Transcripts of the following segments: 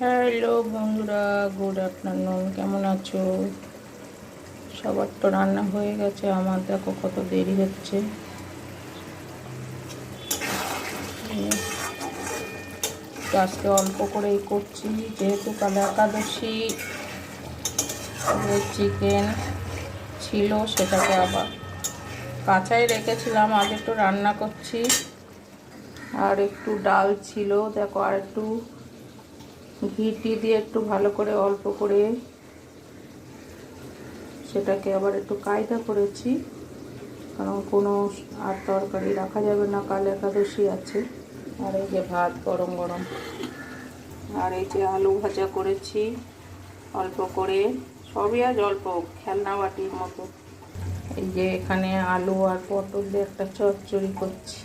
Hello বন্ধুরা, good afternoon. কেমন আছো? সবার তো রান্না হয়ে গেছে, আমার দেখো কত দেরি হচ্ছে। আজকে অল্প করেই করছি, যেহেতু কাল একাদশী। চিকেন ছিল, সেটাকে আবার কাঁচাই রেখেছিলাম, আজ একটু রান্না করছি। আর একটু ডাল ছিল, দেখো, আর একটু ঘি দিয়ে একটু ভালো করে অল্প করে সেটাকে আবার একটু কায়দা করেছি, কারণ কোনো আর তরকারি রাখা যাবে না, কাল একাদশী আছে। আর এই যে ভাত গরম গরম, আর এই যে আলু ভাজা করেছি অল্প করে, সবই আজ অল্প, খেলনা বাটির মতো। এই যে এখানে আলু আর পটল দিয়ে একটা চচ্চড়ি করছি,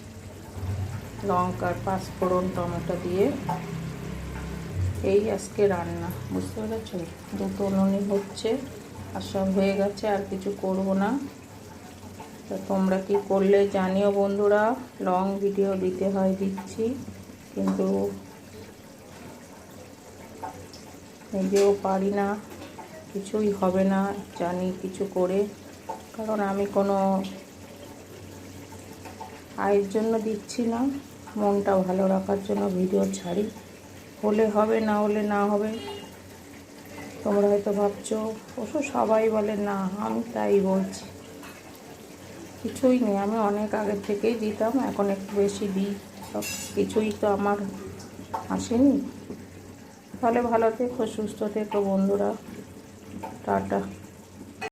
লঙ্কার পাঁচফোড়ন টমেটো দিয়ে। এই আজকে রান্না, বুঝতে পেরেছো? দুটো উনুনই হচ্ছে, আর সব হয়ে গেছে, আর কিছু করব না। তো তোমরা কি করলে জানিও বন্ধুরা। লং ভিডিও দিতে হয়, দিচ্ছি, কিন্তু নিজেও পারি না, কিছুই হবে না জানি কিছু করে, কারণ আমি কোনো আয়ের জন্য দিচ্ছি না, মনটা ভালো রাখার জন্য ভিডিও ছাড়ি। হলে হবে, না হলে না হবে। তোমরা হয়তো ভাবছো, অবশ্য সবাই বলে না, আমি তাই বলছি। কিছুই নেই, আমি অনেক আগে থেকেই দিতাম, এখন একটু বেশি দিই। সব কিছুই তো আমার আসেনি। তাহলে ভালো থেকো, সুস্থ থেকো বন্ধুরা, টাটা।